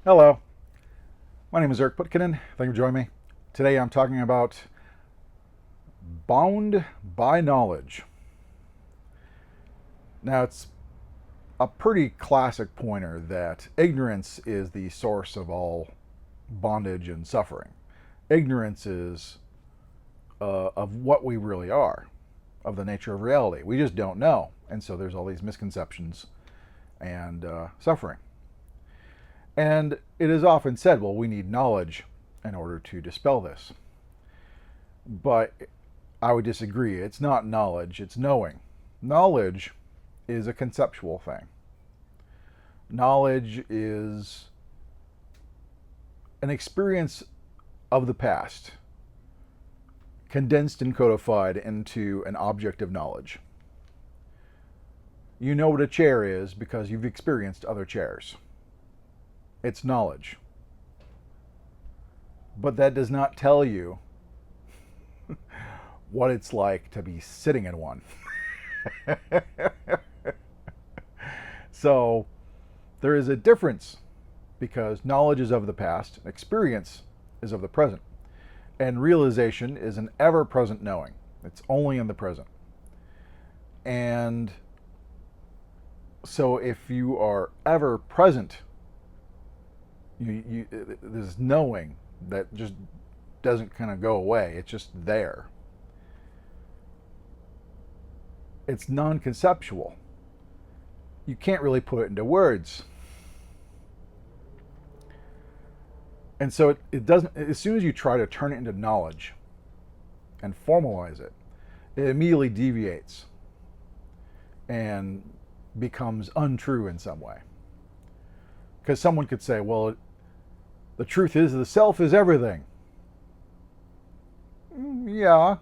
Hello, my name is Putkonen. Thank you for joining me. Today I'm talking about bound by knowledge. Now, it's a pretty classic pointer that ignorance is the source of all bondage and suffering. Ignorance is of what we really are, of the nature of reality. We just don't know. And so there's all these misconceptions and suffering. And it is often said, well, we need knowledge in order to dispel this. But I would disagree. It's not knowledge, it's knowing. Knowledge is a conceptual thing. Knowledge is an experience of the past, condensed and codified into an object of knowledge. You know what a chair is because you've experienced other chairs. It's knowledge. But that does not tell you what it's like to be sitting in one. So there is a difference because knowledge is of the past, experience is of the present, and realization is an ever-present knowing. It's only in the present. And so if you are ever present, there's knowing that just doesn't kind of go away. It's just there. It's non-conceptual. You can't really put it into words. And so it doesn't, as soon as you try to turn it into knowledge and formalize it, it immediately deviates and becomes untrue in some way. Because someone could say, well, the truth is the self is everything. Yeah.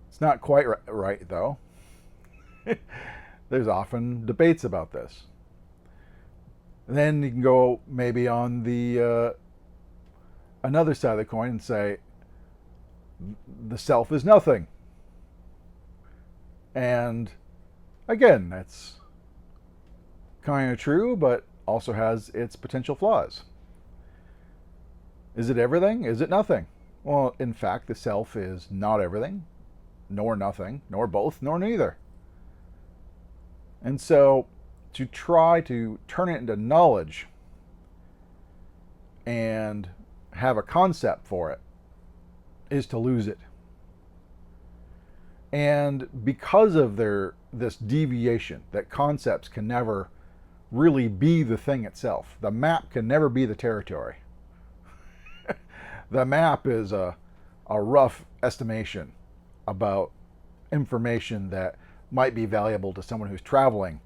It's not quite right, though. There's often debates about this. Then you can go maybe on the another side of the coin and say the self is nothing. And again, that's kind of true, but also has its potential flaws. Is it everything? Is it nothing? Well, in fact, the self is not everything, nor nothing, nor both, nor neither. And so to try to turn it into knowledge and have a concept for it is to lose it. And because of this deviation, that concepts can never really be the thing itself. The map can never be the territory. The map is a rough estimation about information that might be valuable to someone who's traveling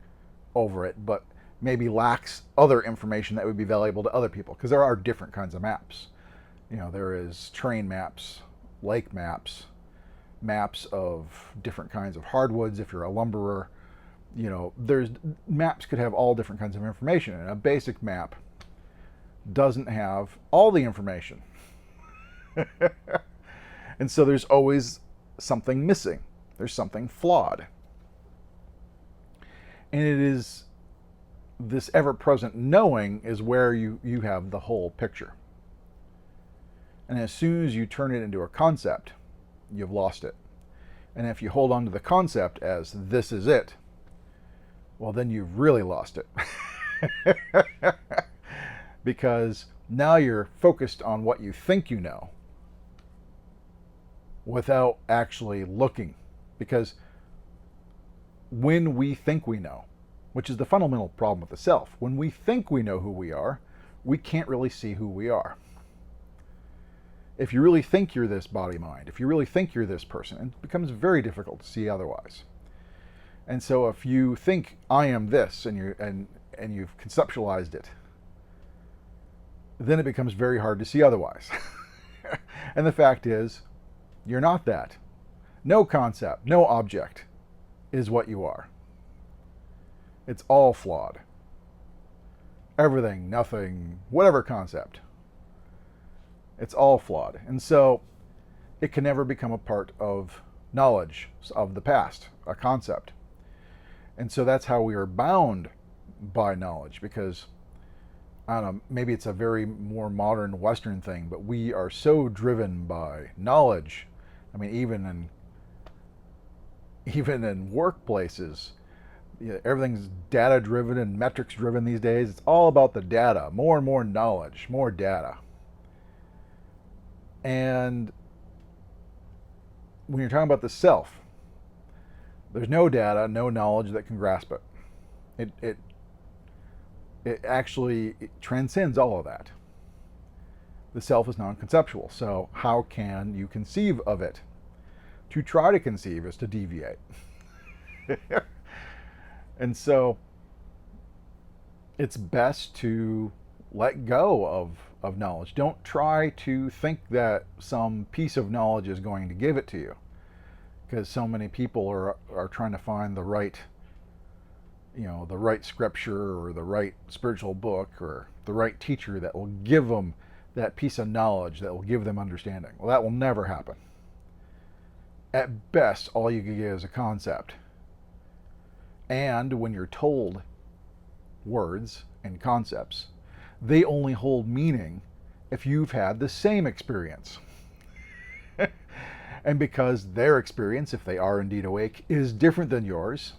over it, but maybe lacks other information that would be valuable to other people, because there are different kinds of maps. You know, there is terrain maps, lake maps, maps of different kinds of hardwoods if you're a lumberer. You know, there's maps could have all different kinds of information, and a basic map doesn't have all the information. And so there's always something missing. There's something flawed. And it is this ever-present knowing is where you have the whole picture. And as soon as you turn it into a concept, you've lost it. And if you hold on to the concept as this is it, well, then you've really lost it. Because now you're focused on what you think you know without actually looking. Because when we think we know, which is the fundamental problem with the self, when we think we know who we are, we can't really see who we are. If you really think you're this body-mind, if you really think you're this person, it becomes very difficult to see otherwise. And so if you think I am this and you've conceptualized it, then it becomes very hard to see otherwise. And the fact is, you're not that. No concept, no object is what you are. It's all flawed. Everything, nothing, whatever concept. It's all flawed. And so it can never become a part of knowledge of the past, a concept. And so that's how we are bound by knowledge, because I don't know, maybe it's a very more modern Western thing, but we are so driven by knowledge. I mean, even in workplaces, everything's data driven and metrics driven these days. It's all about the data, more and more knowledge, more data. And when you're talking about the self, there's no data, no knowledge that can grasp it. It actually transcends all of that. The self is non-conceptual, so how can you conceive of it? To try to conceive is to deviate. And so it's best to let go of knowledge. Don't try to think that some piece of knowledge is going to give it to you, because so many people are trying to find the right, the right scripture or the right spiritual book or the right teacher that will give them that piece of knowledge that will give them understanding. Well, that will never happen. At best, all you can get is a concept. And when you're told words and concepts, they only hold meaning if you've had the same experience. And because their experience, if they are indeed awake, is different than yours,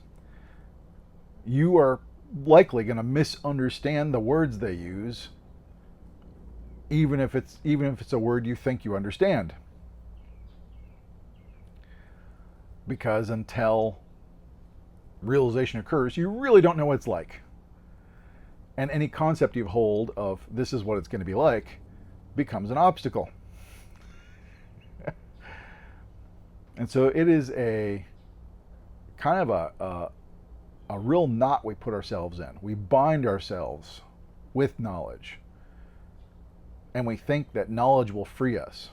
you are likely going to misunderstand the words they use, even if it's a word you think you understand. Because until realization occurs, you really don't know what it's like. And any concept you hold of this is what it's going to be like becomes an obstacle. And so it is a kind of a real knot we put ourselves in. We bind ourselves with knowledge. And we think that knowledge will free us.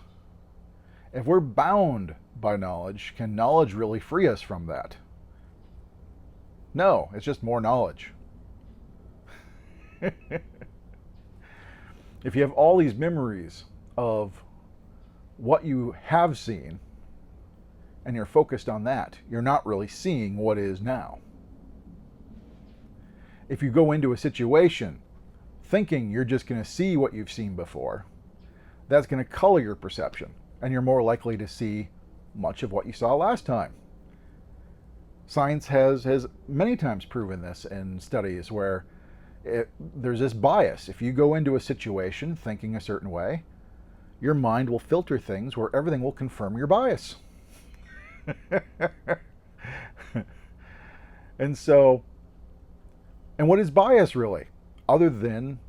If we're bound by knowledge, can knowledge really free us from that? No, it's just more knowledge. If you have all these memories of what you have seen and you're focused on that, you're not really seeing what is now. If you go into a situation thinking you're just going to see what you've seen before, that's going to color your perception, and you're more likely to see much of what you saw last time. Science has many times proven this in studies where there's this bias. If you go into a situation thinking a certain way, your mind will filter things where everything will confirm your bias. And what is bias really? Other than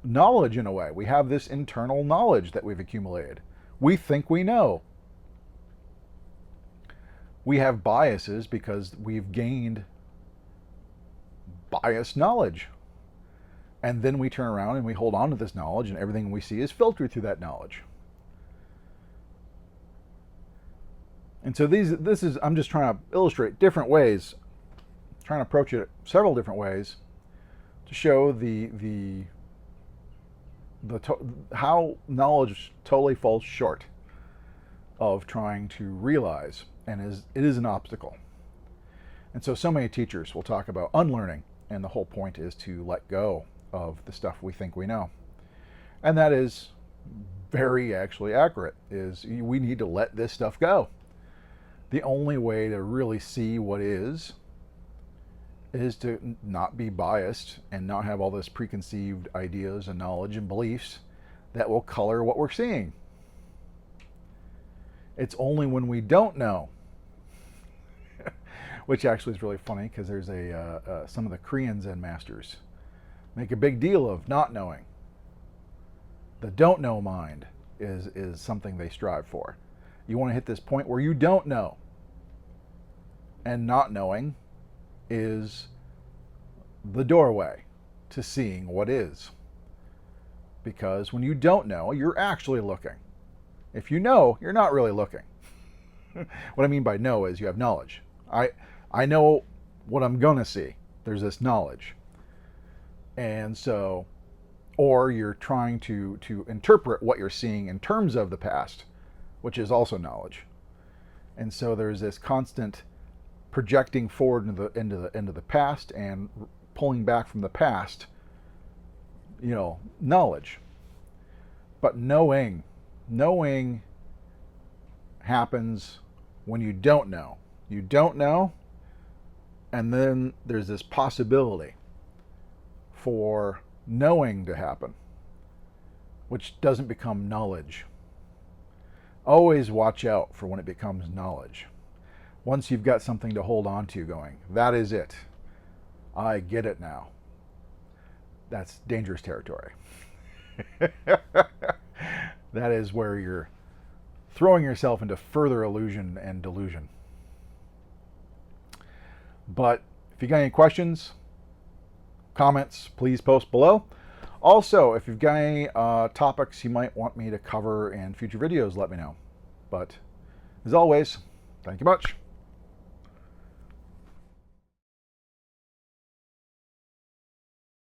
knowledge in a way. We have this internal knowledge that we've accumulated. We think we know. We have biases because we've gained biased knowledge. And then we turn around and we hold on to this knowledge, and everything we see is filtered through that knowledge. And so I'm just trying to illustrate different ways, trying to approach it several different ways to show how knowledge totally falls short of trying to realize, and it is an obstacle. And so many teachers will talk about unlearning, and the whole point is to let go of the stuff we think we know. And that is very actually accurate, is we need to let this stuff go. The only way to really see what is to not be biased and not have all this preconceived ideas and knowledge and beliefs that will color what we're seeing. It's only when we don't know, which actually is really funny, because there's some of the Korean Zen masters make a big deal of not knowing. The don't know mind is something they strive for. You want to hit this point where you don't know. And not knowing is the doorway to seeing what is. Because when you don't know, you're actually looking. If you know, you're not really looking. What I mean by know is you have knowledge. I know what I'm going to see. There's this knowledge. And so, or you're trying to interpret what you're seeing in terms of the past, which is also knowledge. And so there's this constant projecting forward into the past and pulling back from the past knowledge. But knowing happens when you don't know. You don't know, and then there's this possibility for knowing to happen, which doesn't become knowledge. Always watch out for when it becomes knowledge. Once you've got something to hold on to going, that is it. I get it now. That's dangerous territory. That is where you're throwing yourself into further illusion and delusion. But if you got any questions, comments, please post below. Also, if you've got any topics you might want me to cover in future videos, let me know. But as always, thank you much.